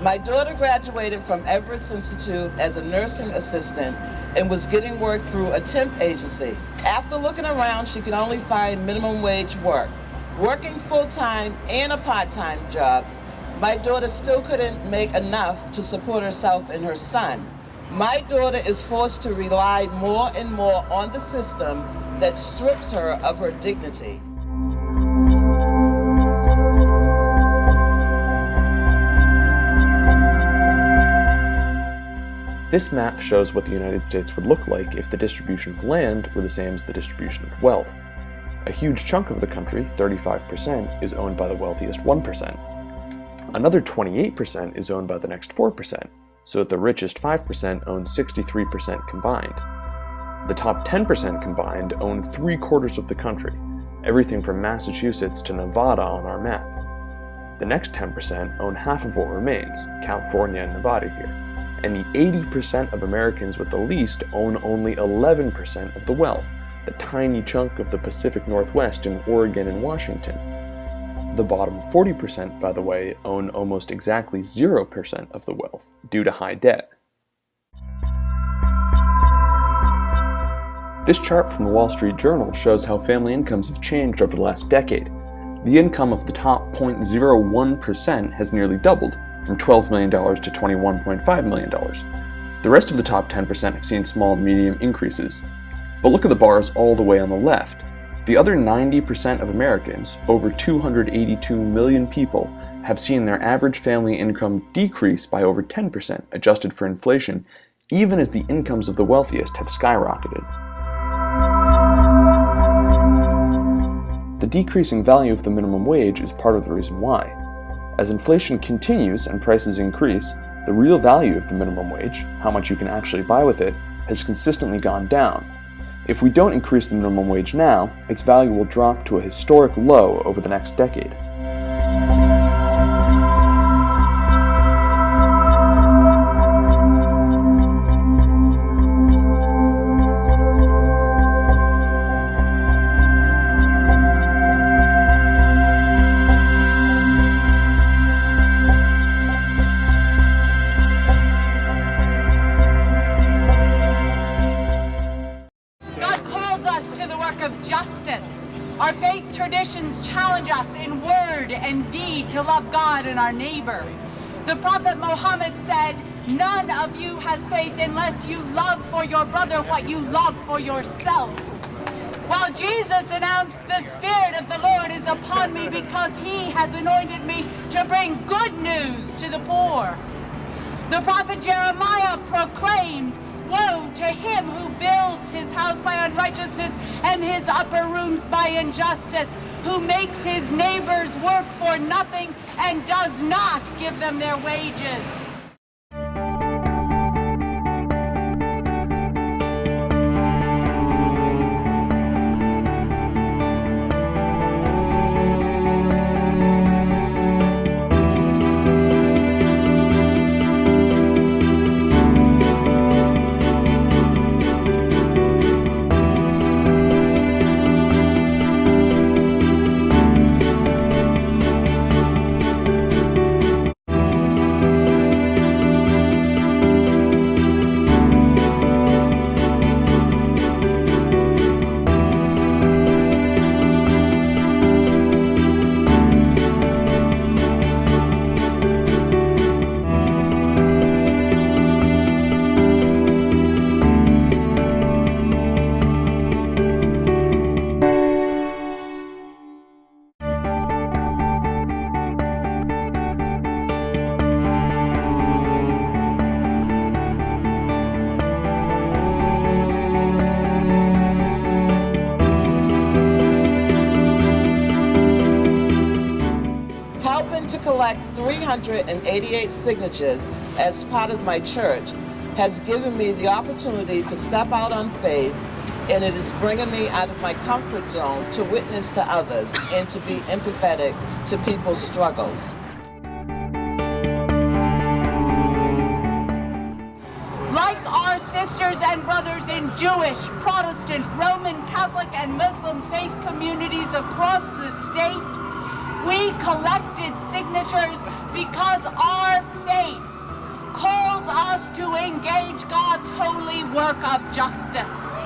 My daughter graduated from Everett's Institute as a nursing assistant and was getting work through a temp agency. After looking around, she could only find minimum wage work. Working full-time and a part-time job, my daughter still couldn't make enough to support herself and her son. My daughter is forced to rely more and more on the system that strips her of her dignity. This map shows what the United States would look like if the distribution of land were the same as the distribution of wealth. A huge chunk of the country, 35%, is owned by the wealthiest 1%. Another 28% is owned by the next 4%, so that the richest 5% own 63% combined. The top 10% combined own 3/4 of the country, everything from Massachusetts to Nevada on our map. The next 10% own half of what remains, California and Nevada here. And the 80% of Americans with the least own only 11% of the wealth, the tiny chunk of the Pacific Northwest in Oregon and Washington. The bottom 40%, by the way, own almost exactly 0% of the wealth, due to high debt. This chart from the Wall Street Journal shows how family incomes have changed over the last decade. The income of the top 0.01% has nearly doubled, from $12 million to $21.5 million. The rest of the top 10% have seen small and medium increases. But look at the bars all the way on the left. The other 90% of Americans, over 282 million people, have seen their average family income decrease by over 10%, adjusted for inflation, even as the incomes of the wealthiest have skyrocketed. The decreasing value of the minimum wage is part of the reason why. As inflation continues and prices increase, the real value of the minimum wage, how much you can actually buy with it, has consistently gone down. If we don't increase the minimum wage now, its value will drop to a historic low over the next decade. Our faith traditions challenge us in word and deed to love God and our neighbor. The Prophet Muhammad said, "None of you has faith unless you love for your brother what you love for yourself." While Jesus announced, "The Spirit of the Lord is upon me because He has anointed me to bring good news to the poor." The prophet Jeremiah proclaimed, "Woe to him who builds his house by unrighteousness and his upper rooms by injustice, who makes his neighbors work for nothing and does not give them their wages." Collect 388 signatures as part of my church has given me the opportunity to step out on faith, and it is bringing me out of my comfort zone to witness to others and to be empathetic to people's struggles. Like our sisters and brothers in Jewish, Protestant, Roman Catholic, and Muslim faith communities across the state, we collected signatures because our faith calls us to engage God's holy work of justice.